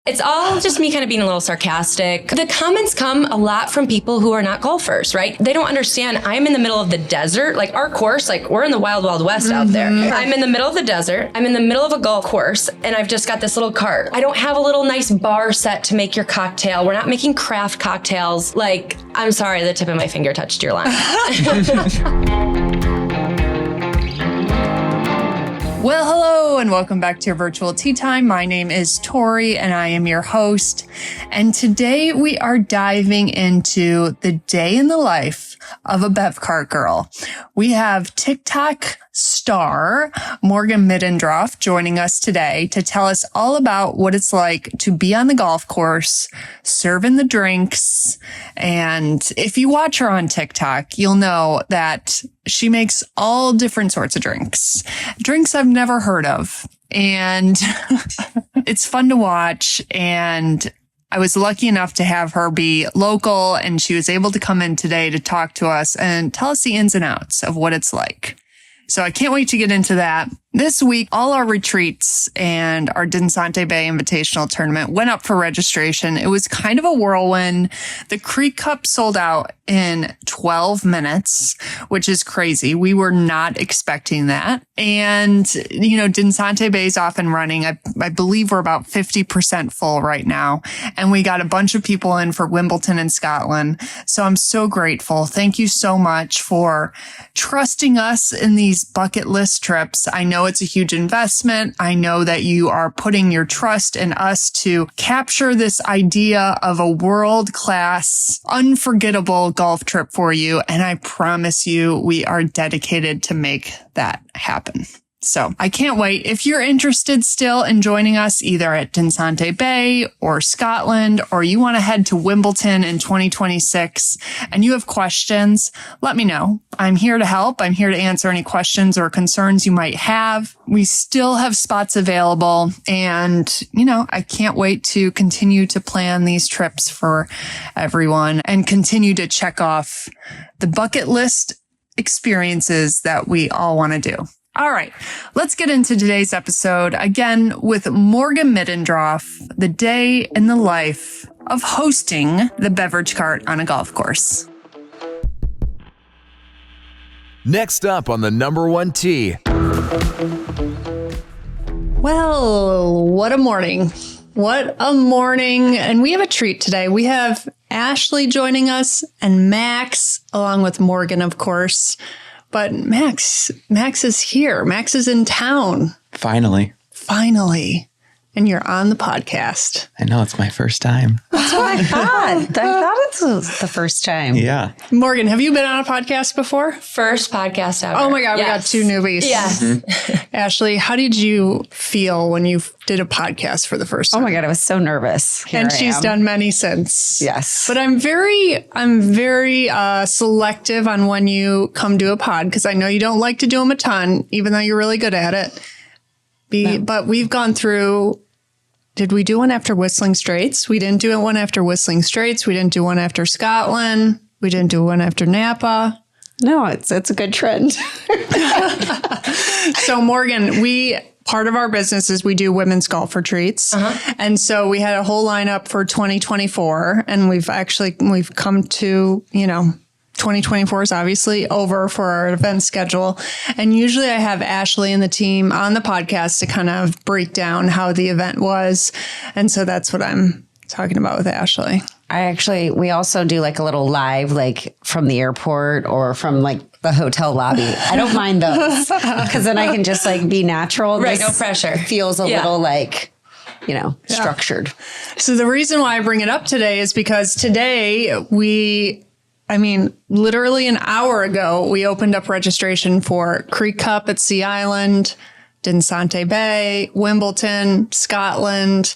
It's all just me kind of being a little sarcastic. The comments come a lot from people who are not golfers, right? They don't understand. I'm in the middle of the desert. Like our course, like we're in the wild, wild west out there. I'm in the middle of the desert. I'm in the middle of a golf course and I've just got this little cart. I don't have a little nice bar set to make your cocktail. We're not making craft cocktails. Like, I'm sorry, the tip of my finger touched your line. Well, hello and welcome back to your virtual tea time. My name is Tori and I am your host. And today we are diving into the day in the life of a Bev cart girl. We have TikTok star Morgan Middendorf joining us today to tell us all about what it's like to be on the golf course, serving the drinks. And if you watch her on TikTok, you'll know that she makes all different sorts of drinks I've never heard of. And it's fun to watch. And I was lucky enough to have her be local, and she was able to come in today to talk to us and tell us the ins and outs of what it's like. So I can't wait to get into that. This week, all our retreats and our Dinsante Bay Invitational Tournament went up for registration. It was kind of a whirlwind. The Creek Cup sold out in 12 minutes, which is crazy. We were not expecting that. And, Dinsante Bay is off and running. I believe we're about 50% full right now. And we got a bunch of people in for Wimbledon and Scotland. So I'm so grateful. Thank you so much for trusting us in these bucket list trips. I know it's a huge investment. I know that you are putting your trust in us to capture this idea of a world-class, unforgettable golf trip for you. And I promise you, we are dedicated to make that happen. So I can't wait. If you're interested still in joining us either at Dinsante Bay or Scotland, or you want to head to Wimbledon in 2026 and you have questions, let me know. I'm here to help. I'm here to answer any questions or concerns you might have. We still have spots available. And, I can't wait to continue to plan these trips for everyone and continue to check off the bucket list experiences that we all want to do. All right, let's get into today's episode again with Morgan Middendorf, the day in the life of hosting the beverage cart on a golf course. Next up on the number one tee. Well, what a morning. What a morning. And we have a treat today. We have Ashley joining us and Max, along with Morgan, of course. But Max is here. Max is in town. Finally. And you're on the podcast. I know, it's my first time. That's what I thought. It was the first time. Yeah. Morgan, have you been on a podcast before? First podcast ever. Oh my God, yes. We got two newbies. Yes. Mm-hmm. Ashley, how did you feel when you did a podcast for the first time? Oh my God, I was so nervous. And she's done many since. Yes. But I'm very selective on when you come do a pod, because I know you don't like to do them a ton, even though you're really good at it. No. But we've gone through... Did we do one after Whistling Straits? We didn't do one after Whistling Straits. We didn't do one after Scotland. We didn't do one after Napa. No, it's a good trend. So Morgan, part of our business is we do women's golf retreats. Uh-huh. And so we had a whole lineup for 2024, and we've come to, 2024 is obviously over for our event schedule. And usually I have Ashley and the team on the podcast to kind of break down how the event was. And so that's what I'm talking about with Ashley. We also do like a little live, like from the airport or from like the hotel lobby. I don't mind those because then I can just like be natural. Right. No pressure. Feels a little like, structured. So the reason why I bring it up today is because today literally an hour ago, we opened up registration for Creek Cup at Sea Island, Dinsante Bay, Wimbledon, Scotland.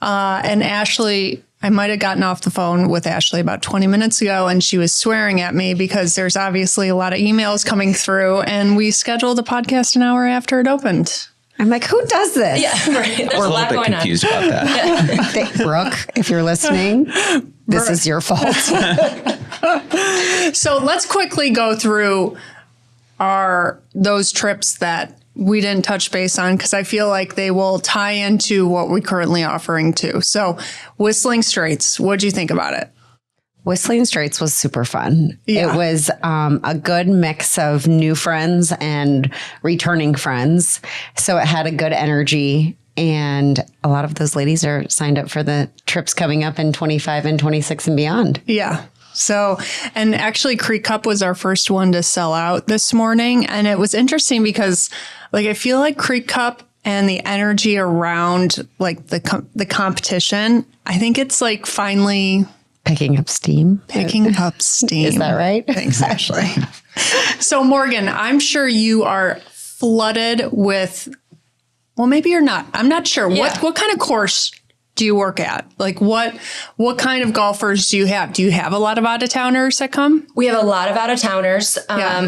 And Ashley, I might have gotten off the phone with Ashley about 20 minutes ago, and she was swearing at me because there's obviously a lot of emails coming through, and we scheduled a podcast an hour after it opened. I'm like, who does this? Yeah, right. There's We're a little bit confused about that. Yeah. Brooke, if you're listening, this is your fault. So let's quickly go through those trips that we didn't touch base on because I feel like they will tie into what we're currently offering too. So Whistling Straits, what'd you think about it? Whistling Straits was super fun. Yeah. It was a good mix of new friends and returning friends. So it had a good energy. And a lot of those ladies are signed up for the trips coming up in 25 and 26 and beyond. Yeah. So, and actually Creek Cup was our first one to sell out this morning. And it was interesting because like, I feel like Creek Cup and the energy around like the competition, I think it's like finally Picking up steam. Is that right? Exactly. So Morgan, I'm sure you are flooded with, well, maybe you're not. I'm not sure. Yeah. What kind of course do you work at? Like what kind of golfers do you have? Do you have a lot of out-of-towners that come? We have a lot of out-of-towners.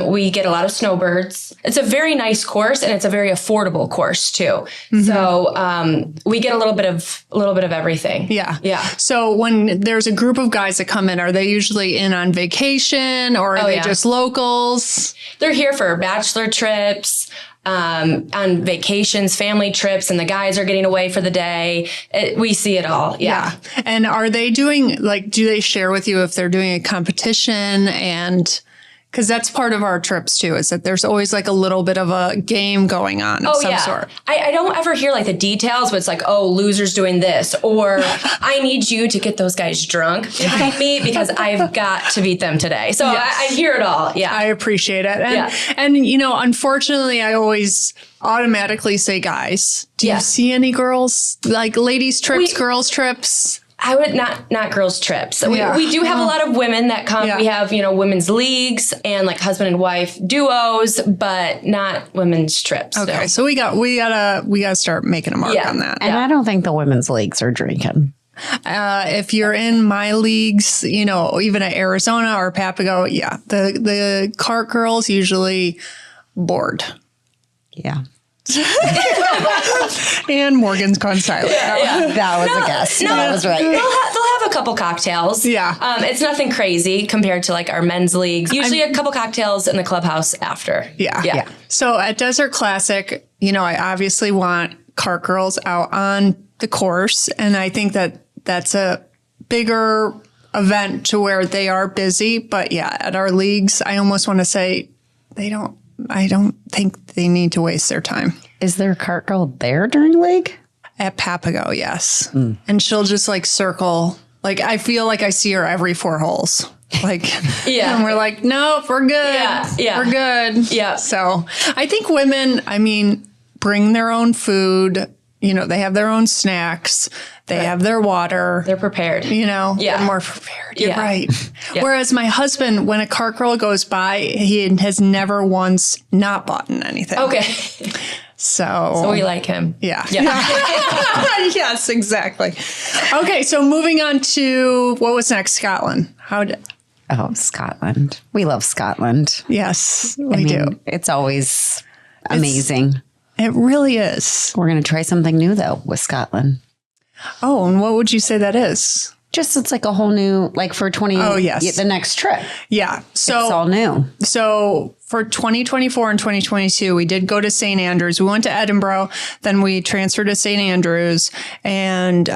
We get a lot of snowbirds. It's a very nice course, and it's a very affordable course too. Mm-hmm. So we get a little bit of everything. Yeah. Yeah. So when there's a group of guys that come in, are they usually in on vacation or are they just locals? They're here for bachelor trips, on vacations, family trips, and the guys are getting away for the day. We see it all. Yeah. And are they doing, like, do they share with you if they're doing a competition? And because that's part of our trips too, is that there's always like a little bit of a game going on of some sort. I don't ever hear like the details, but it's like, oh, loser's doing this, or I need you to get those guys drunk behind me because I've got to beat them today. So I hear it all. Yeah. I appreciate it. And you know, unfortunately, I always automatically say guys. Do you see any girls, like ladies trips, girls trips? I would not girls trips. We do have a lot of women that come. Yeah. We have, women's leagues and like husband and wife duos, but not women's trips. Okay. So we gotta start making a mark on that. And I don't think the women's leagues are drinking. If you're in my leagues, even at Arizona or Papago, the cart girls usually bored. Yeah. And Morgan's gone silent. That was a guess. No, that was right. They'll have a couple cocktails. Yeah. It's nothing crazy compared to like our men's leagues. Usually a couple cocktails in the clubhouse after. Yeah. So at Desert Classic, I obviously want cart girls out on the course. And I think that that's a bigger event to where they are busy. But at our leagues, I almost want to say I don't think they need to waste their time. Is there a cart girl there during league? At Papago, yes. And she'll just like circle. Like I feel like I see her every 4 holes. Like, and we're like, nope, we're good. Yeah. We're good. Yeah. So I think women, bring their own food. They have their own snacks. They have their water. They're prepared. They're more prepared. You're right. Yeah. Whereas my husband, when a cart girl goes by, he has never once not bought anything. Okay. So we like him. Yeah. Yes, exactly. Okay. So moving on to what was next? Scotland. Scotland. We love Scotland. Yes, we do. It's always amazing. It really is. We're going to try something new, though, with Scotland. Oh, and what would you say that is? Just it's like a whole new, like for the next trip. Yeah. So it's all new. So for 2024 and 2022, we did go to St. Andrews. We went to Edinburgh, then we transferred to St. Andrews, and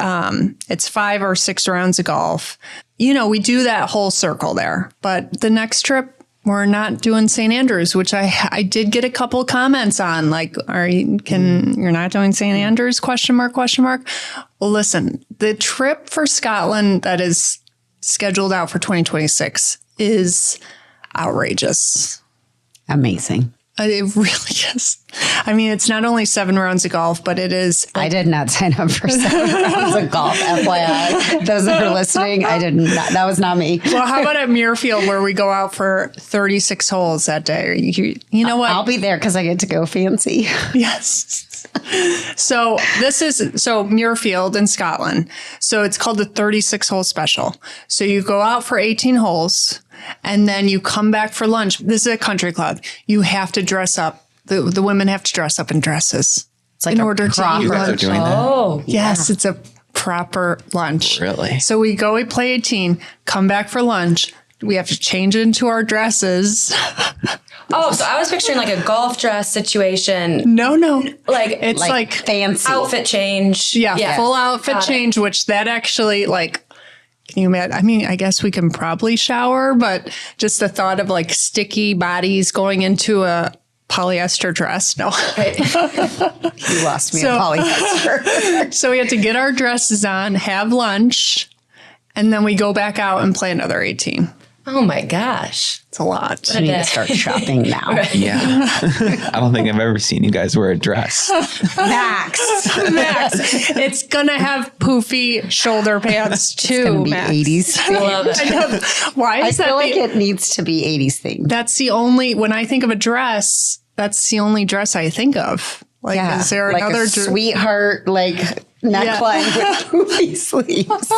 it's 5 or 6 rounds of golf. We do that whole circle there. But the next trip, we're not doing St. Andrews, which I did get a couple comments on, like, you're not doing St. Andrews, ? Well, listen, the trip for Scotland that is scheduled out for 2026 is outrageous. Amazing. It really is. It's not only 7 rounds of golf, but it is. I did not sign up for 7 rounds of golf, FYI. Those that are listening, I did not. That was not me. Well, how about at Muirfield where we go out for 36 holes that day? You know what? I'll be there because I get to go fancy. Yes. So Muirfield in Scotland. So it's called the 36 hole special. So you go out for 18 holes. And then you come back for lunch. This is a country club. You have to dress up. The women have to dress up in dresses. It's like in order to eat lunch. Doing that? Oh, yes, it's a proper lunch. Really? So we play 18, come back for lunch, We have to change into our dresses. Oh, so I was picturing like a golf dress situation. No. Like It's like fancy outfit change. Yeah, full outfit change, which that actually like, can you imagine? I mean, I guess we can probably shower, but just the thought of like sticky bodies going into a polyester dress. No. You lost me at polyester. So we have to get our dresses on, have lunch, and then we go back out and play another 18. Oh my gosh. It's a lot. I need to start shopping now. Yeah. I don't think I've ever seen you guys wear a dress. Max. It's going to have poofy shoulder pants too, It's going to be Max. 80s. Love it. I know. Why I is that? feel like it needs to be 80s thing. That's the only, when I think of a dress, that's the only dress I think of. Like, is there like another a sweetheart like neckline with poofy sleeves?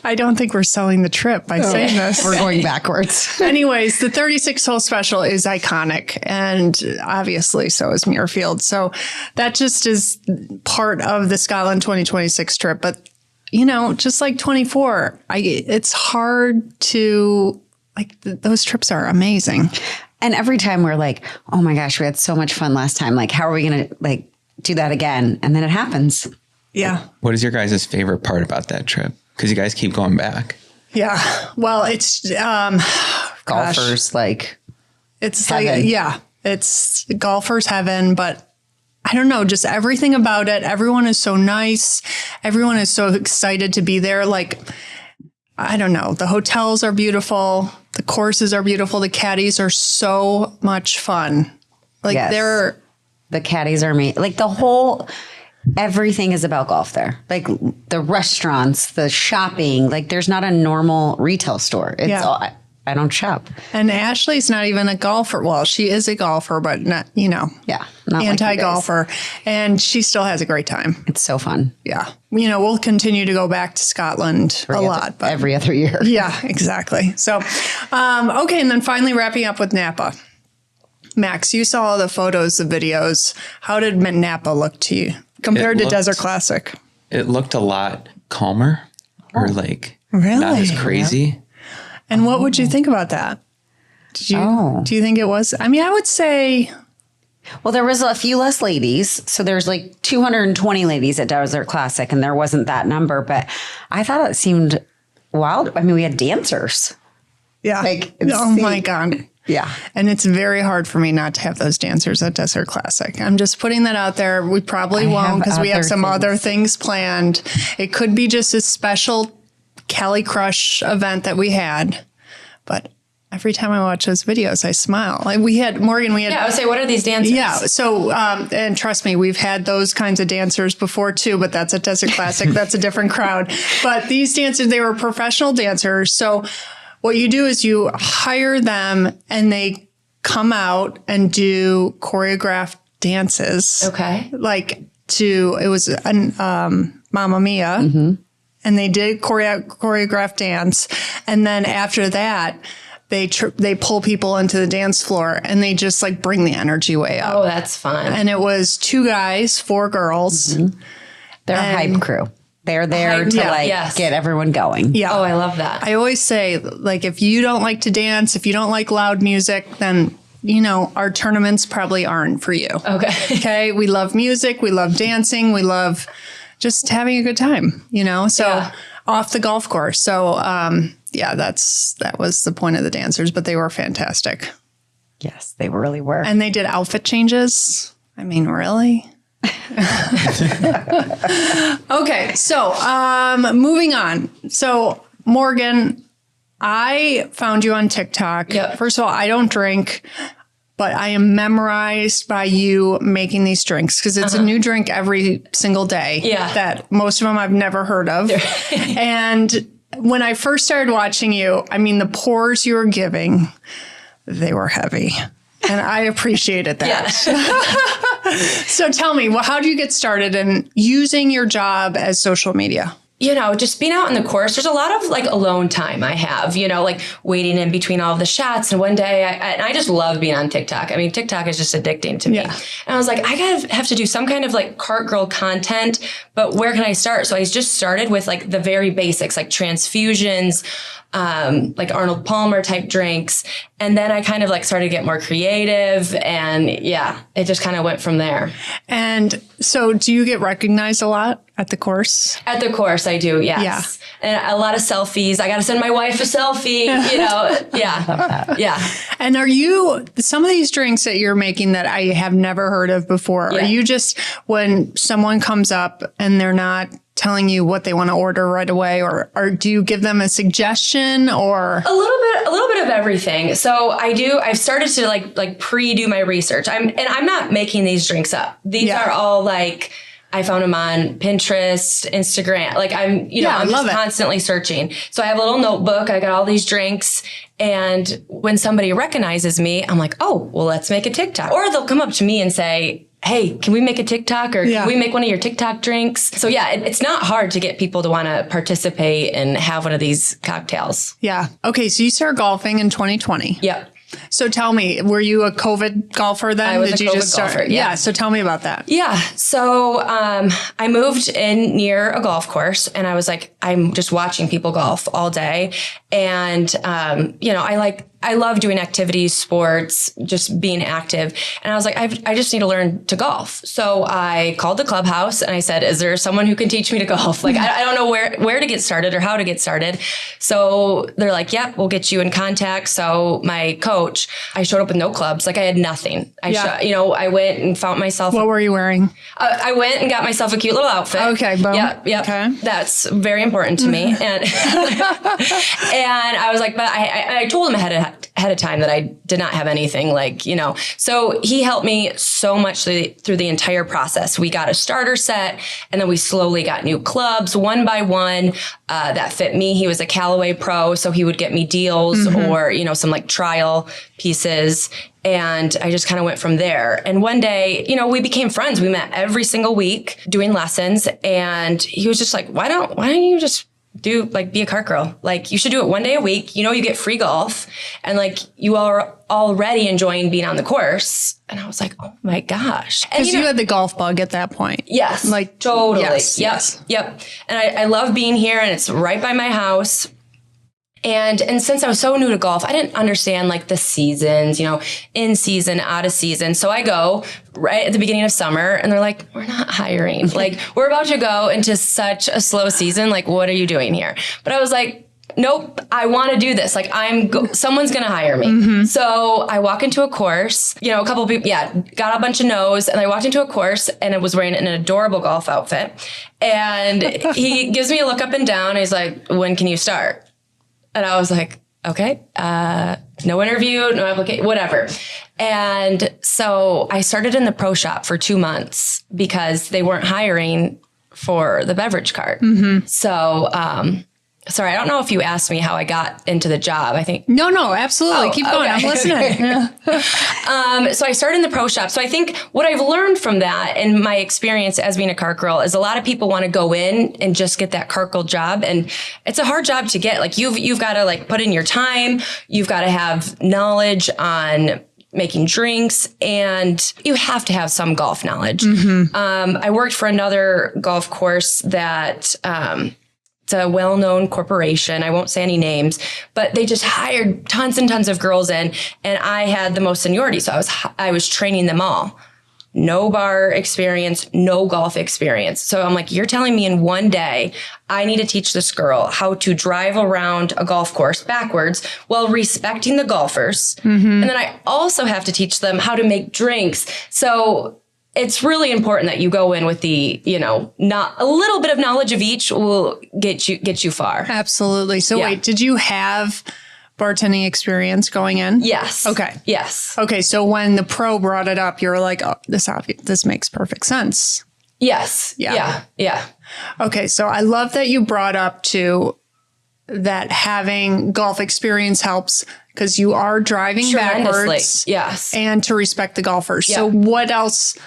I don't think we're selling the trip by saying this. We're going backwards. Anyways, the 36 hole special is iconic, and obviously so is Muirfield. So that just is part of the Scotland 2026 trip. But, you know, just like 24, it's hard to, like, those trips are amazing. And every time we're like, oh my gosh, we had so much fun last time. Like, how are we going to like do that again? And then it happens. Yeah. What is your guys' favorite part about that trip? Because you guys keep going back. Yeah. Well, it's Golfers, like, it's heaven. like, yeah, it's golfer's heaven, but I don't know, just everything about it. Everyone is so nice. Everyone is so excited to be there. Like, I don't know. The hotels are beautiful. The courses are beautiful. The caddies are so much fun. Like Yes. The caddies are me. Like everything is about golf there. Like the restaurants, the shopping, like there's not a normal retail store. It's all, I don't shop. And Ashley's not even a golfer. Well, she is a golfer, but not, you know, Yeah. Not like you guys. anti-golfer. And she still has a great time. It's so fun. Yeah. You know, we'll continue to go back to Scotland a lot. But Every other year. yeah, exactly. So, okay. And then finally wrapping up with Napa. Max, you saw all the photos, the videos. How did Napa look to you compared to Desert Classic? It looked a lot calmer or like Really? not as crazy. And what would you think about that? Do you think it was? I mean, I would say, Well, there was a few less ladies. So there's like 220 ladies at Desert Classic, and there wasn't that number. But I thought it seemed wild. I mean, we had dancers. yeah. Like, Oh my God. Yeah. And it's very hard for me not to have those dancers at Desert Classic. I'm just putting that out there. We probably won't because we have some other things planned. It could be just a special Cali Crush event that we had. But every time I watch those videos, I smile. Like Morgan, Yeah, I would say, what are these dances? Yeah. So, and trust me, we've had those kinds of dancers before too, but that's at Desert Classic. That's a different crowd. But these dancers, they were professional dancers. So what you do is you hire them and they come out and do choreographed dances. Okay. Like it was Mamma Mia. Mm-hmm. And they did choreographed dance. And then after that, they pull people into the dance floor and they just like bring the energy way up. Oh, that's fun. And it was 2 guys, 4 girls. Mm-hmm. They're a hype crew. They're there to get everyone going. Yeah. Oh, I love that. I always say, like, if you don't like to dance, if you don't like loud music, then, you know, our tournaments probably aren't for you. Okay. Okay. We love music. We love dancing. We love just having a good time, you know? So off the golf course. So, that was the point of the dancers, but they were fantastic. Yes, they really were. And they did outfit changes. I mean, really? Okay, so moving on. So Morgan, I found you on TikTok. Yep. First of all, I don't drink, but I am memorized by you making these drinks because it's a new drink every single day. Yeah. That most of them I've never heard of. And when I first started watching you, I mean, the pours you were giving, they were heavy. And I appreciated that. Yeah. So tell me, how do you get started in using your job as social media? You know, just being out on the course, there's a lot of like alone time I have, you know, like waiting in between all of the shots. And one day I just love being on TikTok. I mean, TikTok is just addicting to me. Yeah. And I was like, I have to do some kind of like cart girl content, but where can I start? So I just started with like the very basics, like transfusions, like Arnold Palmer type drinks. And then I kind of like started to get more creative, and it just kind of went from there. And so do you get recognized a lot at the course? At the course, I do, yes. Yeah. And a lot of selfies. I got to send my wife a selfie, Yeah. And are some of these drinks that you're making that I have never heard of before, are you just, when someone comes up and they're not telling you what they want to order right away, or do you give them a suggestion, or? A little bit of everything. So I've started to like pre-do my research. I'm not making these drinks up. These are all like, I found them on Pinterest, Instagram. Like I'm just constantly searching. So I have a little notebook. I got all these drinks. And when somebody recognizes me, I'm like, oh, well, let's make a TikTok. Or they'll come up to me and say, hey, can we make a TikTok, or can we make one of your TikTok drinks? So it's not hard to get people to want to participate and have one of these cocktails. Yeah. Okay. So you started golfing in 2020. Yep. So tell me, were you a COVID golfer then? I was a COVID golfer, yeah. So tell me about that. Yeah. So I moved in near a golf course, and I was like, I'm just watching people golf all day. And, I love doing activities, sports, just being active. And I was like, I just need to learn to golf. So I called the clubhouse and I said, is there someone who can teach me to golf? Like, I don't know where to get started or how to get started. So they're like, yep, we'll get you in contact. So my coach, I showed up with no clubs. Like I had nothing. I went and found myself. What were you wearing? I went and got myself a cute little outfit. Okay. Boom. Yep. Okay. That's very important to me. And and I was like, but I told him ahead of time that I did not have anything so he helped me so much through the entire process. We got a starter set, and then we slowly got new clubs one by one that fit me. He was a Callaway pro, so he would get me deals or, some like trial pieces. And I just kind of went from there. And one day, we became friends. We met every single week doing lessons. And he was just like, why don't you just be a cart girl? Like, you should do it one day a week. You get free golf, and like you are already enjoying being on the course. And I was like, oh my gosh. Because you had the golf bug at that point. Yes. Like totally. Yes. Yep. And I love being here, and it's right by my house. And since I was so new to golf, I didn't understand like the seasons, in season, out of season. So I go right at the beginning of summer, and they're like, we're not hiring. Like, we're about to go into such a slow season. Like, what are you doing here? But I was like, nope, I want to do this. Like, someone's going to hire me. So I walk into a course, a couple of people, got a bunch of no's, and I walked into a course, and it was wearing an adorable golf outfit. And he gives me a look up and down. And he's like, when can you start? And I was like, okay, no interview, no application, whatever. And so I started in the pro shop for 2 months because they weren't hiring for the beverage cart. So, sorry, I don't know if you asked me how I got into the job. I think. No, absolutely. Keep going. Okay. I'm listening. So I started in the pro shop. So I think what I've learned from that and my experience as being a cart girl is a lot of people want to go in and just get that cart girl job. And it's a hard job to get. Like you've got to like put in your time. You've got to have knowledge on making drinks, and you have to have some golf knowledge. I worked for another golf course that, it's a well-known corporation. I won't say any names, but they just hired tons and tons of girls in, and I had the most seniority. So I was training them all. No bar experience, no golf experience. So I'm like, you're telling me in one day, I need to teach this girl how to drive around a golf course backwards while respecting the golfers. And then I also have to teach them how to make drinks. So it's really important that you go in with the, not a little bit of knowledge of each will get you far. Absolutely. So wait, did you have bartending experience going in? Yes. Okay. Yes. Okay. So when the pro brought it up, you were like, oh, this makes perfect sense. Yes. Yeah. Okay. So I love that you brought up too that having golf experience helps because you are driving backwards. Yes. And to respect the golfers. Yeah. So what else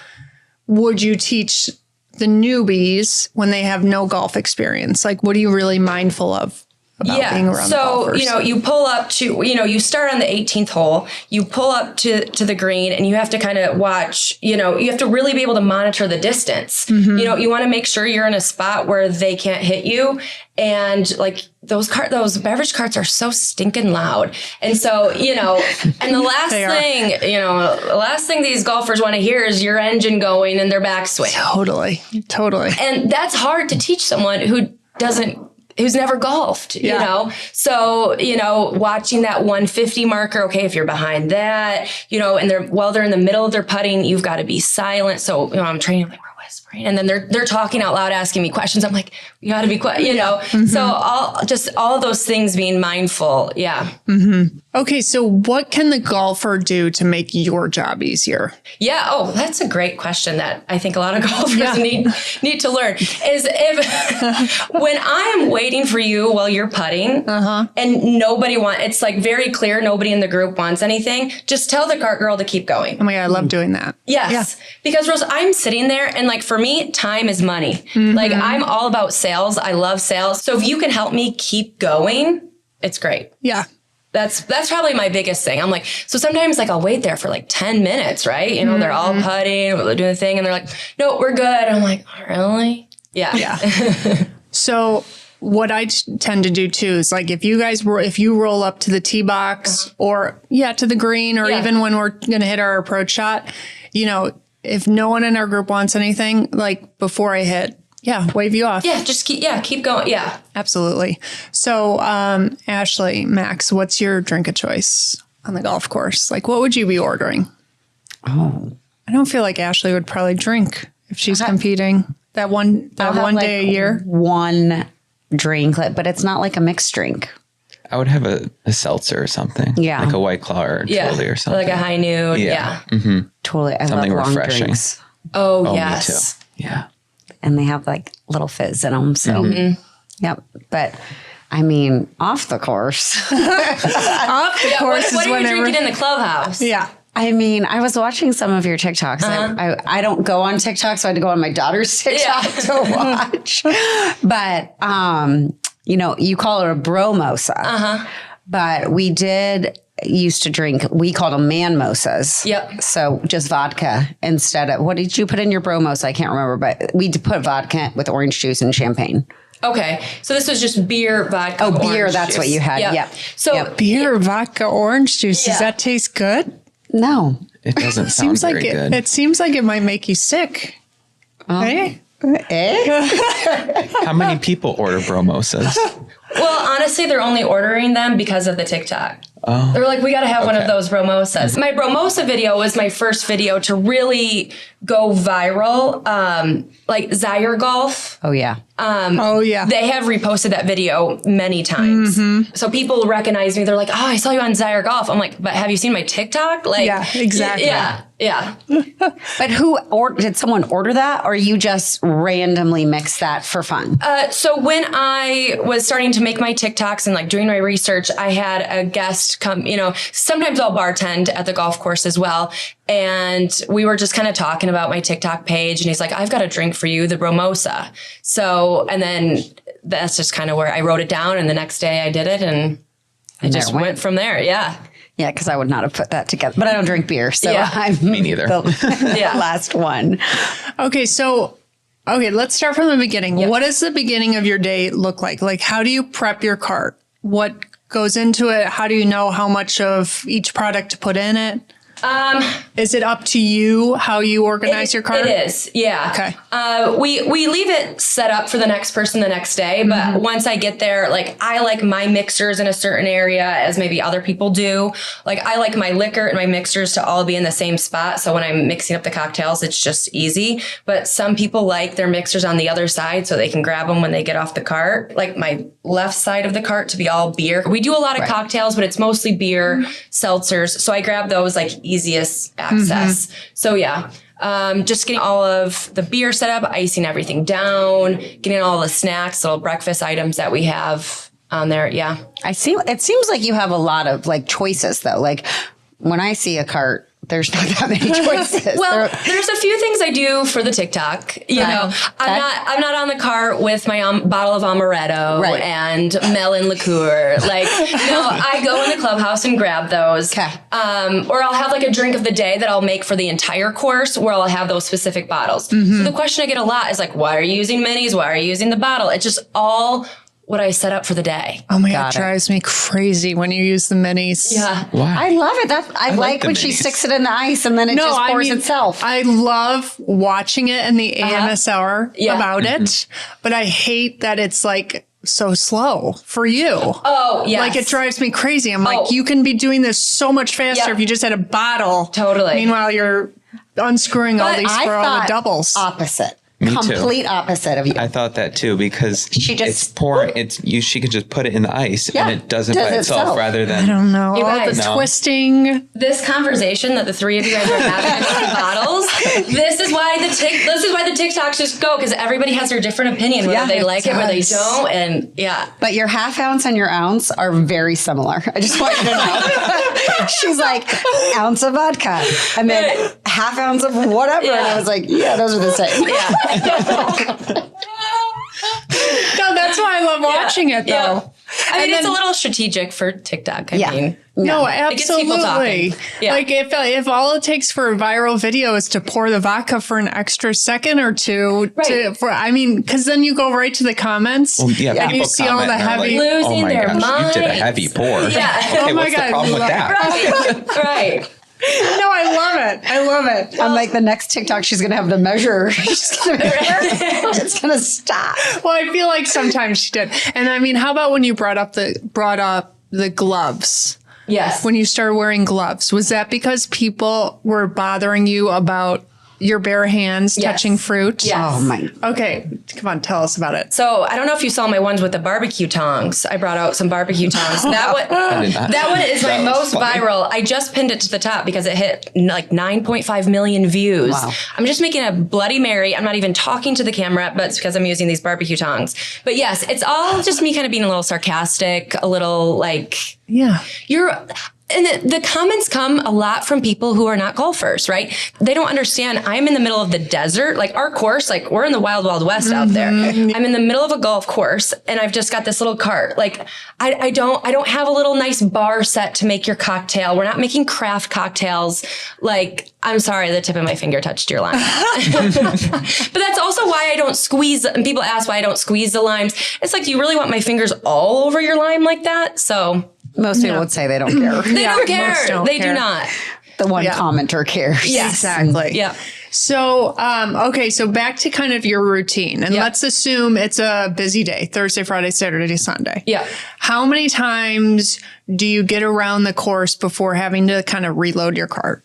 would you teach the newbies when they have no golf experience? Like, what are you really mindful of about being around the golfers. You pull up to, you start on the 18th hole, you pull up to the green, and you have to kind of watch, you have to really be able to monitor the distance. You want to make sure you're in a spot where they can't hit you. And like those beverage carts are so stinking loud. And so, and the last thing these golfers want to hear is your engine going and their backswing. Totally. And that's hard to teach someone who's never golfed, So, watching that 150 marker, okay, if you're behind that, and they're in the middle of their putting, you've got to be silent. So, I'm training, like, we're whispering, and then they're talking out loud, asking me questions. I'm like, you got to be quiet, So all of those things, being mindful. Yeah. Okay. So what can the golfer do to make your job easier? Yeah. Oh, that's a great question that I think a lot of golfers need to learn is if when I am waiting for you while you're putting and it's like very clear, nobody in the group wants anything, just tell the cart girl to keep going. Oh my God, I love doing that. Yes. Yeah. Because Rose, I'm sitting there and like for me, time is money. Like I'm all about sales. I love sales. So if you can help me keep going, it's great. Yeah. That's probably my biggest thing. I'm like, so sometimes like I'll wait there for like 10 minutes, right? They're all putting, they're doing the thing, and they're like, no, we're good. I'm like, really? Yeah. Yeah. So what I tend to do too is like if you roll up to the tee box or to the green or even when we're going to hit our approach shot, if no one in our group wants anything, like before I hit, wave you off. Yeah, just keep going. Yeah, absolutely. So, Ashley, Max, what's your drink of choice on the golf course? Like, what would you be ordering? Oh, I don't feel like Ashley would probably drink if she's competing that one day a year. One drink, but it's not like a mixed drink. I would have a seltzer or something. Yeah, like a White Claw or Totally or something. Like a High Noon. Yeah. Totally. I something love long refreshing. Drinks. Oh yes. Me too. Yeah. And they have like little fizz in them. So, yep. But I mean, off the course. Off the course what are you drinking in the clubhouse? Yeah. I mean, I was watching some of your TikToks. I don't go on TikTok, so I had to go on my daughter's TikTok to watch. But, you call it a bromosa. But we used to drink, we called them manmosas. Yep. So just vodka instead of, what did you put in your bromosa? I can't remember, but we put vodka with orange juice and champagne. Okay. So this was just beer, vodka, orange beer, that's juice. what you had. Yep. So beer, vodka, orange juice. Does that taste good? No. It doesn't sound very good. It seems like it might make you sick. Hey? How many people order bromosas? Well, honestly, they're only ordering them because of the TikTok. Oh. They're like, we got to have one of those bromosas. My bromosa video was my first video to really go viral. Like Zyre Golf. Oh, yeah. They have reposted that video many times. So people recognize me. They're like, oh, I saw you on Zyre Golf. I'm like, but have you seen my TikTok? Like, yeah, exactly. Yeah. But did someone order that, or you just randomly mix that for fun? So when I was starting to make my TikToks and like doing my research, I had a guest come, sometimes I'll bartend at the golf course as well. And we were just kind of talking about my TikTok page, and he's like, I've got a drink for you, the bromosa. So, and then that's just kind of where I wrote it down, and the next day I did it, and I just went from there. Yeah. Yeah, because I would not have put that together. But I don't drink beer, so I'm me neither. The last one. Okay, let's start from the beginning. Yep. What does the beginning of your day look like? Like, how do you prep your cart? What goes into it? How do you know how much of each product to put in it? Is it up to you how you organize your cart? It is, yeah. Okay. We leave it set up for the next person the next day, but once I get there, like I like my mixers in a certain area as maybe other people do. Like I like my liquor and my mixers to all be in the same spot. So when I'm mixing up the cocktails, it's just easy. But some people like their mixers on the other side so they can grab them when they get off the cart. Like my left side of the cart to be all beer. We do a lot of cocktails, but it's mostly beer, seltzers. So I grab those like easiest access. So just getting all of the beer set up, icing everything down, getting all the snacks, little breakfast items that we have on there. Yeah. It seems like you have a lot of like choices though. Like when I see a cart there's not that many choices. Well, there's a few things I do for the TikTok. You know, I'm not on the cart with my bottle of amaretto and melon liqueur. Like, no, I go in the clubhouse and grab those. Okay. Or I'll have like a drink of the day that I'll make for the entire course where I'll have those specific bottles. So the question I get a lot is like, why are you using minis? Why are you using the bottle? It's just all what I set up for the day. Oh my God, it drives me crazy when you use the minis. Yeah. Why? I love it. I like when she sticks it in the ice and then it just pours itself. I love watching it in the AMSR about it, but I hate that it's like so slow for you. Oh, yes. Like it drives me crazy. I'm like, you can be doing this so much faster if you just had a bottle. Totally. Meanwhile, you're unscrewing all these for all the doubles. Opposite. Me Complete too. Opposite of you. I thought that too because it's pouring. She could just put it in the ice and it does it by itself rather than. I don't know. You All guys, the twisting. This conversation that the three of you guys are having about the bottles. This is why the TikToks just go because everybody has their different opinion whether they like it or they don't, and But your half ounce and your ounce are very similar. I just want you to know. She's like ounce of vodka and then half ounce of whatever, and I was like, yeah, those are the same. Yeah. No, that's why I love watching it, though. Yeah. I mean, it's a little strategic for TikTok. I mean, no, it gets people absolutely. talking. Yeah. Like if all it takes for a viral video is to pour the vodka for an extra second or two, because then you go right to the comments. Well, and you see all the heavy losing their minds. You did a heavy pour. Yeah. Hey, Oh my what's God, the problem with that? Right. No, I love it. I love it. I'm like, the next TikTok she's going to have to measure. It's going to stop. Well, I feel like sometimes she did. And I mean, how about when you brought up the gloves? Yes. When you started wearing gloves, was that because people were bothering you about your bare hands touching fruit? Yes. Oh my. Okay, come on, tell us about it. So I don't know if you saw my ones with the barbecue tongs. I brought out some barbecue tongs. That one is my most viral. I just pinned it to the top because it hit like 9.5 million views. Wow. I'm just making a Bloody Mary. I'm not even talking to the camera, but it's because I'm using these barbecue tongs. But yes, it's all just me kind of being a little sarcastic, a little like, and the comments come a lot from people who are not golfers, right? They don't understand. I'm in the middle of the desert. Like our course, like we're in the wild, wild west out there. I'm in the middle of a golf course and I've just got this little cart. Like I don't have a little nice bar set to make your cocktail. We're not making craft cocktails. Like, I'm sorry, the tip of my finger touched your lime. But that's also why I don't squeeze. And people ask why I don't squeeze the limes. It's like, you really want my fingers all over your lime like that? So most people would say they don't care. They don't care. They do not. The one commenter cares. Yes. Exactly. Yeah. So, okay. So back to kind of your routine, and let's assume it's a busy day, Thursday, Friday, Saturday, Sunday. Yeah. How many times do you get around the course before having to kind of reload your cart?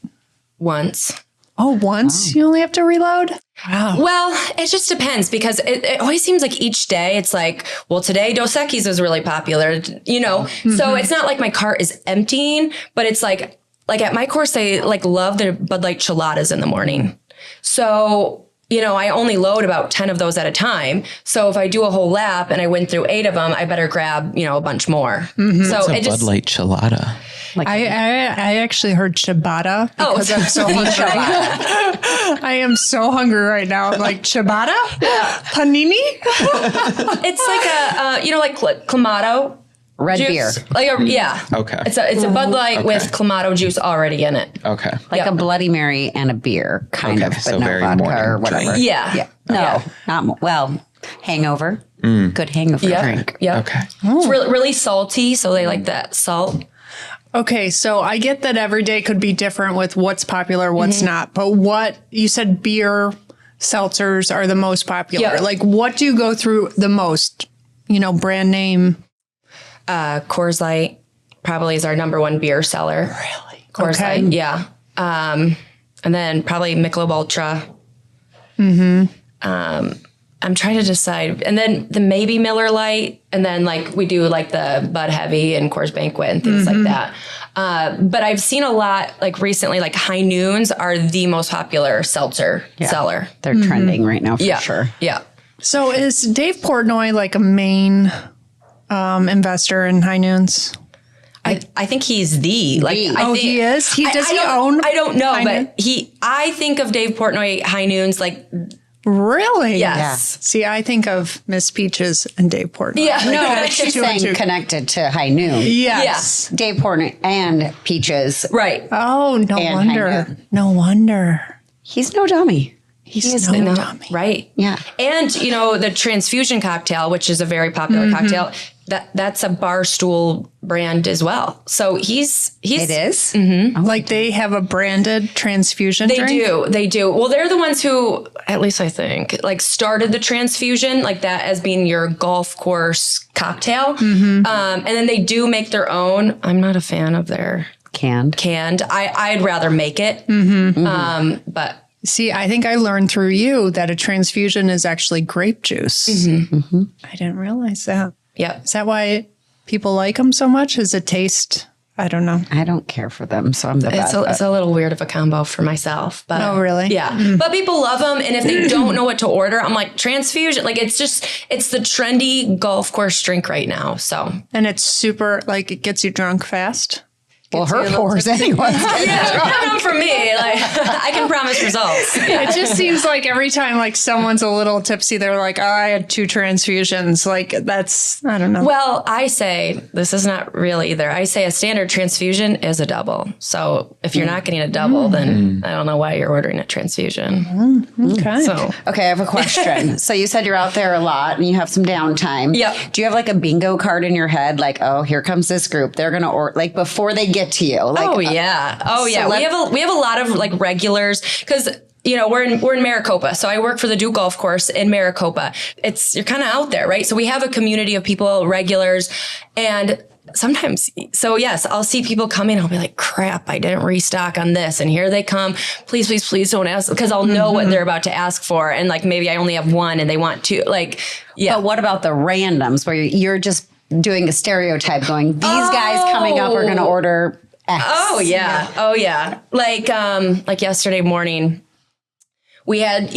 Once. Oh, once you only have to reload? Wow. Well, it just depends because it always seems like each day it's like, well, today Dos Equis was really popular, you know? So it's not like my cart is emptying, but it's like at my course, they like love their Bud Light chiladas in the morning. So, you know, I only load about 10 of those at a time. So if I do a whole lap and I went through 8 of them, I better grab, you know, a bunch more. So It's a Bud Light chilada. Like I actually heard ciabatta because I'm so hungry. I am so hungry right now. I'm like, ciabatta? Panini? It's like a, you know, like Clamato. Red juice. beer. Like Okay. It's a Bud Light with Clamato juice already in it. Okay. Like a Bloody Mary and a beer, kind of, but so no very vodka morning or whatever. drink. Yeah. No, not well. Hangover. Good hangover drink. Yeah. Okay. It's really salty, so they like that salt. Okay, so I get that every day could be different with what's popular, what's not. But what you said, beer seltzers are the most popular. Yeah. Like, what do you go through the most? You know, brand name. Coors Light probably is our number one beer seller. Really? Coors Okay. Light, yeah. And then probably Michelob Ultra. I'm trying to decide. And then the maybe Miller Lite. And then like we do like the Bud Heavy and Coors Banquet and things like that. But I've seen a lot like recently, like High Noons are the most popular seltzer seller. They're trending right now for sure. Yeah. So is Dave Portnoy like a main investor in High Noons? I think he's the like. The. I Oh, think, he is? He does I he don't- own I don't know, High Noon? but I think of Dave Portnoy High Noons like Really? yes. See, I think of Miss Peaches and Dave Portnoy. Yeah, Like, no, that's She's two and saying two. connected to High Noon. Yes. Dave Portnoy and Peaches. Right. Oh, no And wonder. High Noon. No wonder. He's no dummy. He's no dummy. Right. Yeah. And the transfusion cocktail, which is a very popular cocktail, that's a Barstool brand as well. So he's It is? Like they have a branded transfusion drink? They do. Well, they're the ones who, at least I think, like started the transfusion, like that as being your golf course cocktail. And then they do make their own. I'm not a fan of their Canned. I'd rather make it. But See, I think I learned through you that a transfusion is actually grape juice. I didn't realize that. yeah. Is that why people like them so much? Is it taste? I don't know. I don't care for them, so I'm the best. It's a little weird of a combo for myself, but Oh, really? Yeah, but people love them, and if they don't know what to order, I'm like transfusion. Like it's the trendy golf course drink right now. So And it's super, like, it gets you drunk fast. Well, her pours anyway. not for me. Like I can promise results. It just seems like every time, like, someone's a little tipsy, they're like, oh, I had 2 transfusions. Like, that's, I don't know. Well, I say this is not real either. I say a standard transfusion is a double. So if you're not getting a double, then I don't know why you're ordering a transfusion. Okay. So Okay, I have a question. So you said you're out there a lot and you have some downtime. Yep. Do you have like a bingo card in your head? Like, oh, here comes this group. They're going to order, like before they get to you. Like, oh yeah. so we have a lot of like regulars because we're in Maricopa. So I work for the Duke Golf Course in Maricopa. You're kind of out there, right? So we have a community of people, regulars, and sometimes, so yes, I'll see people coming. I'll be like, crap, I didn't restock on this. And here they come. Please, please, please don't ask, because I'll know what they're about to ask for. And like, maybe I only have one and they want two. Like, yeah. But what about the randoms where you're just doing a stereotype going, these guys coming up are going to order X. Oh yeah. Oh yeah. Like yesterday morning, we had,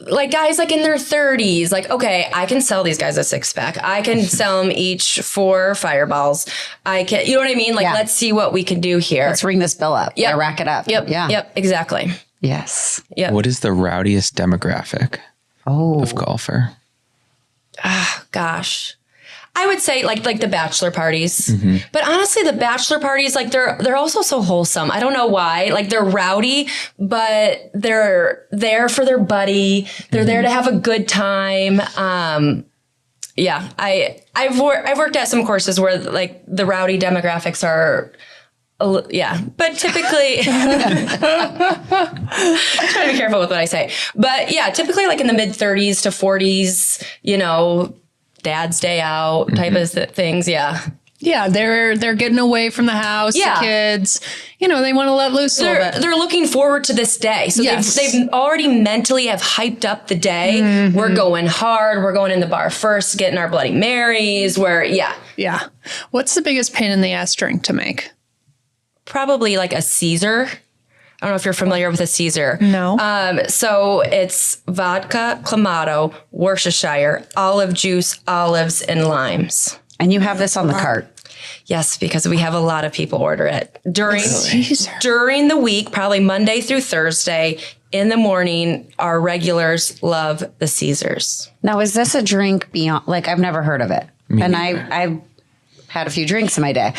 like guys like in their 30s, like, okay, I can sell these guys a 6-pack. I can sell them each 4 fireballs. I can, you know what I mean? Like, Yeah. let's see what we can do here. Let's ring this bill up. Yep. Yeah, rack it up. Yep. Yeah. Yep. Exactly. Yes. Yep. What is the rowdiest demographic of golfer? Gosh. I would say like the bachelor parties, but honestly, the bachelor parties, like they're also so wholesome. I don't know why. Like they're rowdy, but they're there for their buddy. They're there to have a good time. Yeah, I've worked at some courses where like the rowdy demographics are. Yeah, but typically, trying to be careful with what I say. But yeah, typically like in the mid 30s to 40s, dad's day out type of things. Yeah. Yeah, they're getting away from the house, Yeah. the kids. They want to let loose a little bit. They're looking forward to this day. So Yes. they've already mentally have hyped up the day. We're going hard. We're going in the bar first, getting our Bloody Marys. Yeah. What's the biggest pain in the ass drink to make? Probably like a Caesar. I don't know if you're familiar with a Caesar. No. So it's vodka, Clamato, Worcestershire, olive juice, olives, and limes. And you have this on the cart. Yes, because we have a lot of people order it during the week, probably Monday through Thursday. In the morning, our regulars love the Caesars. Now, is this a drink beyond, like, I've never heard of it. I've had a few drinks in my day.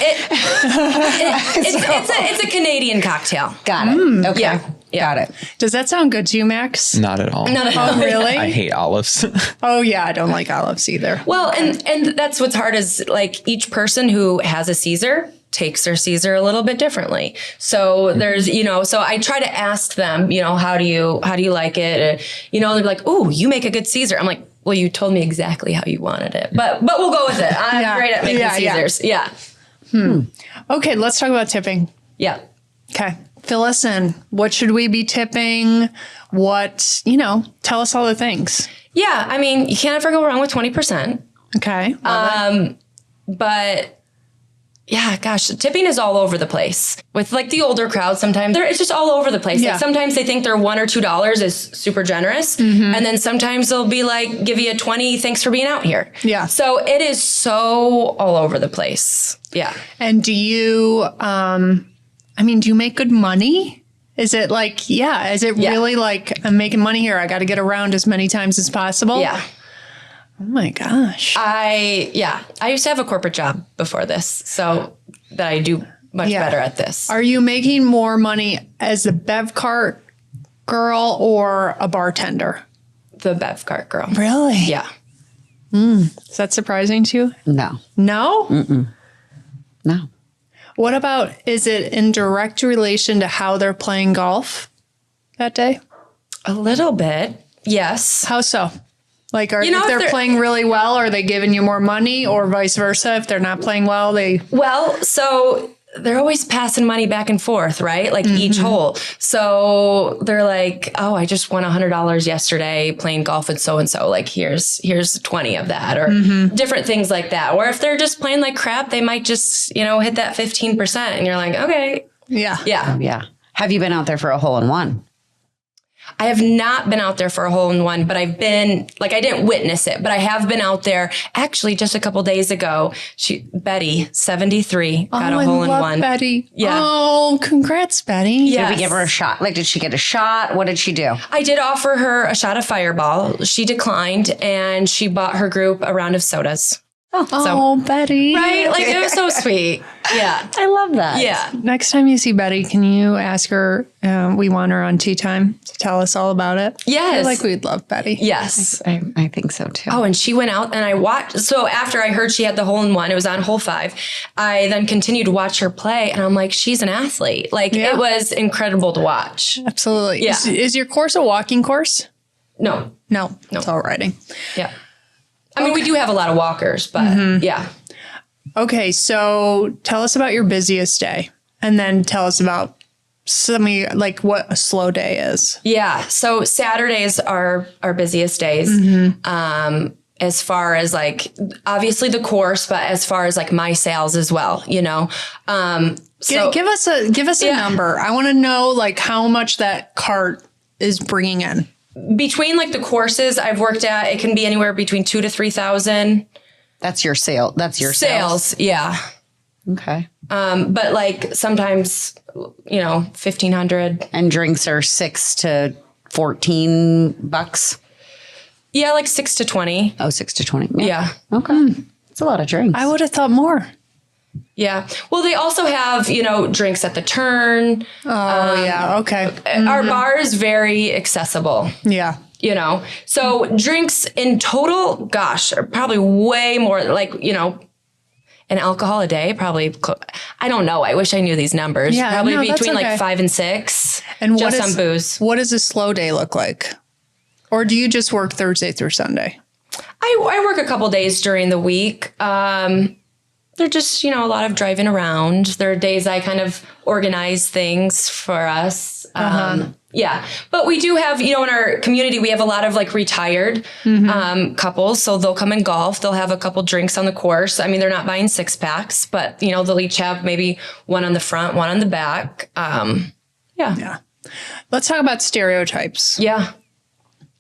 It's a Canadian cocktail. Got it. Okay. Yeah. Got it. Does that sound good to you, Max? Not at all. Not at all. Oh, really? I hate olives. Oh, yeah. I don't like olives either. Well, and that's what's hard is like each person who has a Caesar takes their Caesar a little bit differently. So there's, so I try to ask them, how do you like it? They're like, "Ooh, you make a good Caesar." I'm like, "Well, you told me exactly how you wanted it, but we'll go with it. I'm great at making Caesars." Yeah. Okay, let's talk about tipping. Yeah. Okay. Fill us in. What should we be tipping? What, tell us all the things. Yeah. I mean, you can't ever go wrong with 20%. Okay. But Yeah, gosh, tipping is all over the place. With like the older crowd, sometimes it's just all over the place. Yeah. Like sometimes they think their $1 or $2 is super generous. And then sometimes they'll be like, give you a 20, thanks for being out here. Yeah. So it is so all over the place. Yeah. And do you, do you make good money? Is it like, is it really like, I'm making money here, I got to get around as many times as possible? Yeah. Oh my gosh. I used to have a corporate job before this, so that I do much better at this. Are you making more money as a bev cart girl or a bartender? The bev cart girl. Really? Yeah. Is that surprising to you? No. No? No. What about, is it in direct relation to how they're playing golf that day? A little bit. Yes. How so? Like, if if they're playing really well, are they giving you more money, or vice versa? If they're not playing well, so they're always passing money back and forth, right? Like each hole. So they're like, oh, I just won $100 yesterday playing golf with so-and-so. Like, here's 20 of that, or different things like that. Or if they're just playing like crap, they might just, hit that 15%. And you're like, okay. Yeah. Yeah. Yeah. Have you been out there for a hole-in-one? I have not been out there for a hole-in-one, but I've been, I didn't witness it, but I have been out there. Actually, just a couple days ago, Betty, 73, got a hole-in-one. I love Betty. Yeah. Oh, congrats, Betty. Yeah. Did we give her a shot? Like, did she get a shot? What did she do? I did offer her a shot of Fireball. She declined, and she bought her group a round of sodas. Oh, Betty. Right? Like, it was so sweet. Yeah. I love that. Yeah. Next time you see Betty, can you ask her, we want her on Tea Time to tell us all about it? Yes. I feel like we'd love Betty. Yes. I think so too. Oh, and she went out and I watched. So after I heard she had the hole-in-one, it was on hole 5. I then continued to watch her play, and I'm like, she's an athlete. Like, it was incredible to watch. Absolutely. Yeah. Is your course a walking course? No. No. It's all riding. Yeah. I mean, we do have a lot of walkers, but yeah. Okay, so tell us about your busiest day, and then tell us about what a slow day is. Yeah. So Saturdays are our busiest days. As far as obviously the course, but as far as my sales as well, So Give us a number. I want to know how much that cart is bringing in. between the courses I've worked at, it can be anywhere between 2,000 to 3,000. That's your sale. That's your sales. Yeah. Okay. But sometimes, 1,500. And drinks are $6 to $14. Yeah, 6 to 20. Oh, 6 to 20. Yeah. Okay. It's a lot of drinks. I would have thought more. Yeah. Well, they also have, drinks at the turn. Oh, yeah. Okay. Our bar is very accessible. Yeah. So drinks in total, gosh, are probably way more an alcohol a day, probably, I don't know. I wish I knew these numbers. Yeah, probably between okay. 5 and 6. And just on booze. What does a slow day look like? Or do you just work Thursday through Sunday? I work a couple days during the week. They're just, a lot of driving around. There are days I kind of organize things for us. Yeah. But we do have, in our community, we have a lot of retired couples. So they'll come and golf. They'll have a couple drinks on the course. I mean, they're not buying 6-packs, but, they'll each have maybe one on the front, one on the back. Yeah. Let's talk about stereotypes. Yeah.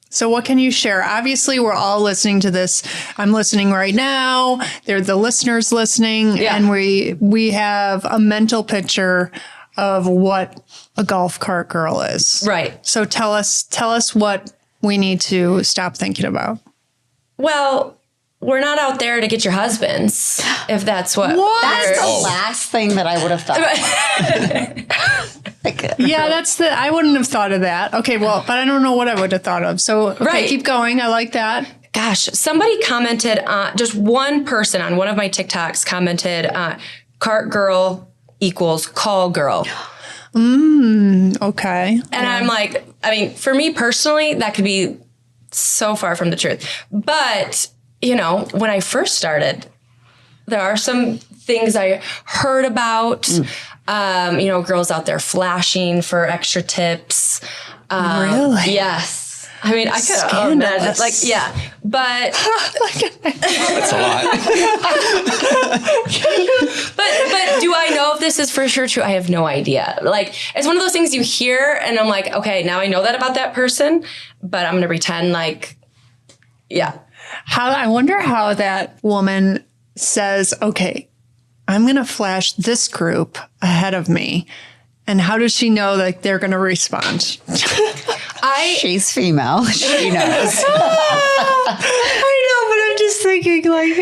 So what can you share? Obviously, we're all listening to this. I'm listening right now. They're the listeners listening. Yeah. And we have a mental picture of what a golf cart girl is. Right. So tell us what we need to stop thinking about. Well, we're not out there to get your husbands, if that's what. That's the last thing that I would have thought. Yeah, I wouldn't have thought of that. Okay, well, but I don't know what I would have thought of. So, okay, Right. Keep going. I like that. Gosh, somebody commented, just one person on one of my TikToks commented, cart girl equals call girl. Okay. And I'm like, for me personally, that could be so far from the truth. But, when I first started, there are some things I heard about, girls out there flashing for extra tips. Really? Yes. I could imagine, but That's a lot. but if this is for sure true. I have no idea. Like, it's one of those things you hear and I'm like, okay, now I know that about that person, but I'm going to pretend like, yeah. I wonder how that woman says, okay, I'm going to flash this group ahead of me. And how does she know that they're going to respond? She's female. She knows. I know, but I'm just thinking like,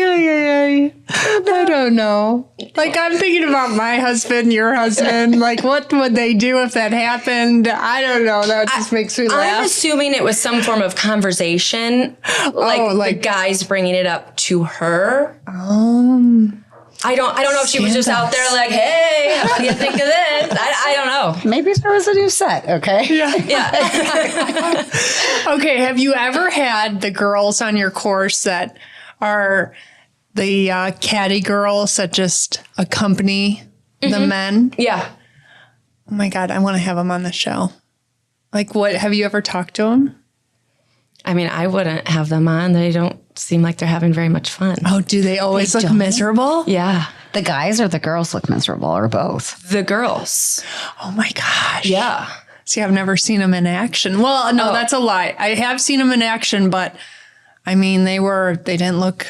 I don't know. Like, I'm thinking about my husband, your husband. Like, what would they do if that happened? I don't know. That just makes me laugh. I'm assuming it was some form of conversation. Like the guys bringing it up to her. I don't know if she was just out there like, hey, how do you think of this? I don't know. Maybe there was a new set, okay? Yeah. Okay, have you ever had the girls on your course that are the caddy girls that just accompany the men? Yeah. Oh my God, I want to have them on the show. Like, what, have you ever talked to them? I mean, I wouldn't have them on. They don't seem like they're having very much fun. Oh, do they always look miserable? Yeah. The guys or the girls look miserable, or both? The girls. Oh my gosh. Yeah. See, I've never seen them in action. Well, no, that's a lie. I have seen them in action, but I mean, they didn't look,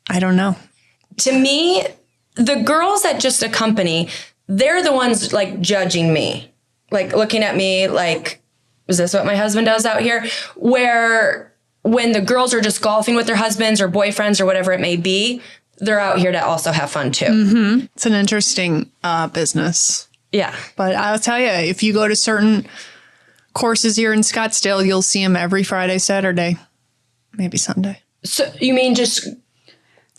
I don't know. To me, the girls that just accompany, they're the ones like judging me, like looking at me like, is this what my husband does out here? Where when the girls are just golfing with their husbands or boyfriends or whatever it may be, they're out here to also have fun too. Mm-hmm. It's an interesting business. Yeah. But I'll tell you, if you go to certain courses here in Scottsdale, you'll see them every Friday, Saturday, maybe Sunday. So you mean just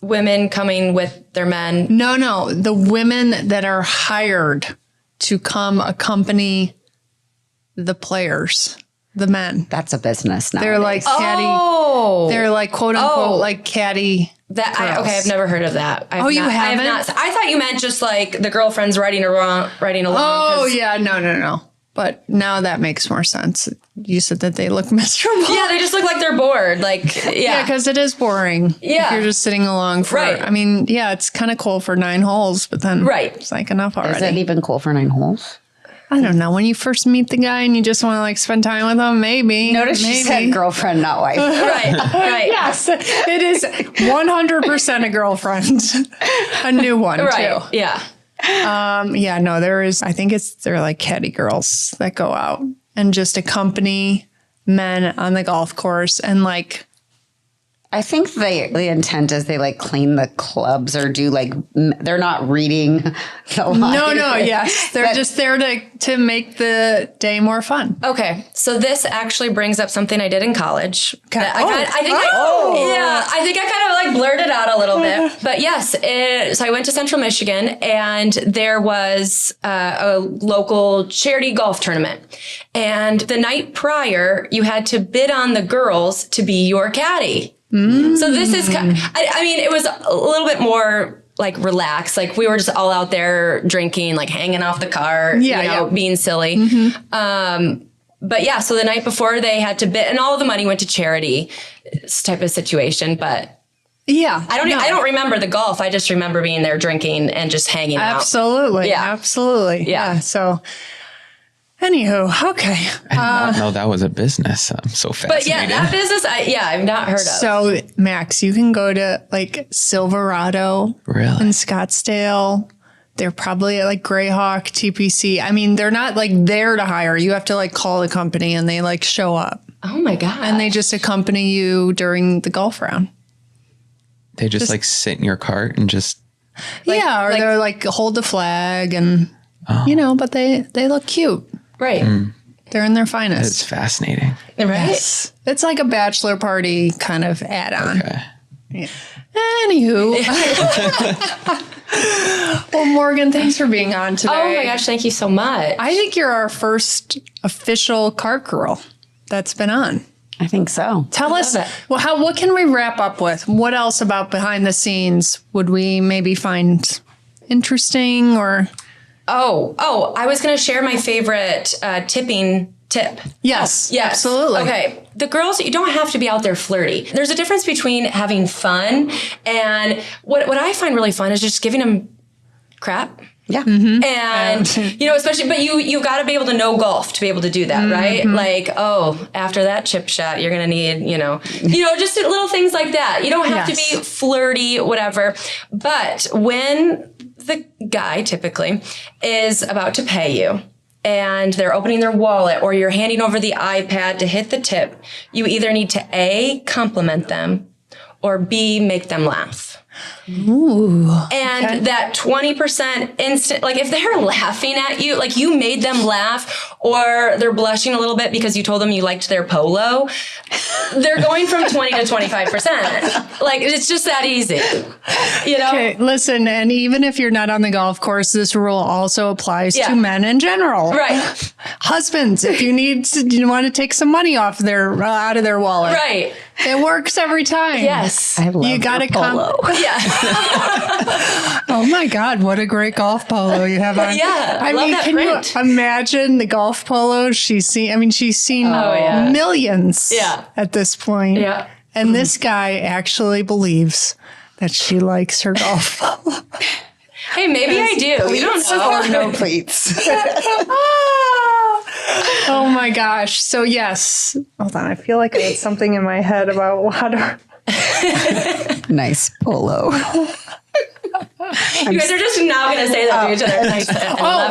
women coming with their men? No. The women that are hired to come accompany the players, the men. That's a business now. They're like caddy. Oh. They're like quote unquote like caddy. I've never heard of that. You haven't? I thought you meant just like the girlfriends riding along. Oh yeah, no. But now that makes more sense. You said that they look miserable. Yeah, they just look like they're bored. Like, yeah, because it is boring. Yeah. If you're just sitting along for, Right. I mean, yeah, it's kind of cool for 9 holes, but then it's like enough already. Is it even cool for 9 holes? I don't know. When you first meet the guy and you just want to like spend time with him, maybe. Notice she said girlfriend, not wife. right. Yes, it is 100% a girlfriend. A new one, Right. too. Yeah. Yeah, no, they're like caddy girls that go out and just accompany men on the golf course and like. I think the intent is they like clean the clubs or do like, they're not reading the line. No, yes. They're just there to make the day more fun. Okay. So this actually brings up something I did in college. Okay. I think I kind of like blurted out a little bit. But yes, so I went to Central Michigan and there was a local charity golf tournament. And the night prior, you had to bid on the girls to be your caddy. So this is, I mean, it was a little bit more like relaxed. Like we were just all out there drinking, like hanging off the cart, being silly. Mm-hmm. But yeah, so the night before they had to bid and all of the money went to charity, this type of situation. But yeah, I don't remember the golf. I just remember being there drinking and just hanging out. Absolutely. Yeah. So anywho, okay. I did not know that was a business. I'm so fascinated. But yeah, that business, I've not heard of. So Max, you can go to like Silverado in Scottsdale. They're probably at like Greyhawk, TPC. I mean, they're not like there to hire. You have to like call the company and they like show up. Oh my God. And they just accompany you during the golf round. They just like sit in your cart and just. Or they're like hold the flag and, but they look cute. Right. They're in their finest. It's fascinating. Right. Yes. It's like a bachelor party kind of add-on. Okay. Yeah. Anywho. Well, Morgan, thanks for being on today. Oh my gosh, thank you so much. I think you're our first official cart girl that's been on. I think so. Tell us, what can we wrap up with? What else about behind the scenes would we maybe find interesting or... Oh, I was going to share my favorite tipping tip. Yes, absolutely. Okay. The girls, you don't have to be out there flirty. There's a difference between having fun and what I find really fun is just giving them crap. Yeah. And, especially, but you've got to be able to know golf to be able to do that, right? Like, after that chip shot, you're going to need, just little things like that. You don't have to be flirty, whatever. But when the guy typically is about to pay you and they're opening their wallet or you're handing over the iPad to hit the tip, you either need to A, compliment them, or B, make them laugh. Ooh. And that 20% instant, like if they're laughing at you, like you made them laugh or they're blushing a little bit because you told them you liked their polo, they're going from 20 to 25%. Like it's just that easy, Okay, listen, and even if you're not on the golf course, this rule also applies to men in general. Right. Husbands, if you want to take some money off out of their wallet. Right. It works every time. Yes. I love you got a polo. Yeah. Oh my God, what a great golf polo you have on. Yeah. I love mean, that can print. you imagine the golf polos she's seen? She's seen millions at this point. Yeah. And this guy actually believes that she likes her golf polo. Hey, maybe I do. We don't know. No pleats. Oh my gosh. So yes. Hold on. I feel like I had something in my head about water. Nice polo. You guys are just now going to say that to each other. Nice.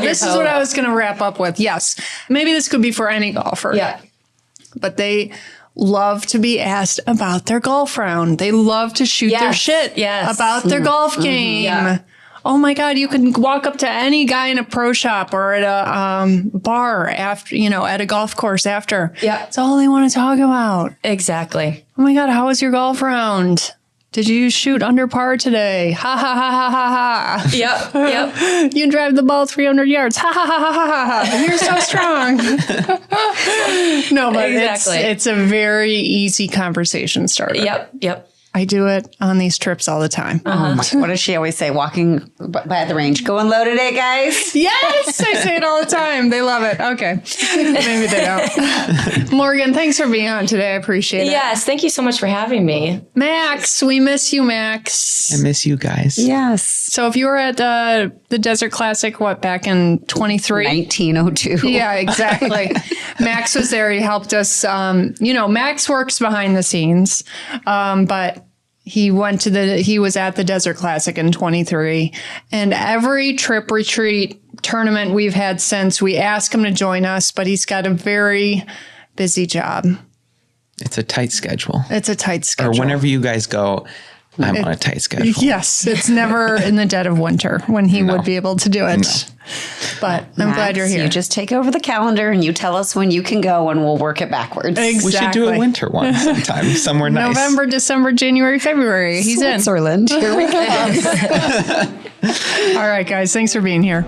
This is what I was going to wrap up with. Yes. Maybe this could be for any golfer. Yeah. But they love to be asked about their golf round. They love to shoot their shit about their golf game. Yeah. Oh my God, you can walk up to any guy in a pro shop or at a bar after, at a golf course after. Yeah. That's all they want to talk about. Exactly. Oh my God, how was your golf round? Did you shoot under par today? Ha ha ha ha ha ha. Yep. You drive the ball 300 yards. Ha ha ha ha ha ha. You're so strong. No, but Exactly. it's a very easy conversation starter. Yep. I do it on these trips all the time. Oh my, what does she always say? Walking by the range. Going low today, guys? Yes, I say it all the time. They love it. Okay. Maybe they don't. Morgan, thanks for being on today. I appreciate it. Yes. Thank you so much for having me. Max, we miss you, Max. I miss you guys. Yes. So if you were at the Desert Classic, back in 23? 1902. Yeah, exactly. Max was there. He helped us. Max works behind the scenes, but he was at the Desert Classic in 23, and every trip, retreat, tournament we've had since, we ask him to join us, but he's got a very busy job. It's a tight schedule. Or Or whenever you guys go, I'm on a tight schedule. Yes, it's never in the dead of winter when he would be able to do it. No. But I'm glad you're here. You just take over the calendar and you tell us when you can go and we'll work it backwards. Exactly. We should do a winter one sometime, somewhere nice. November, December, January, February. He's Switzerland. Here we go. All right, guys. Thanks for being here.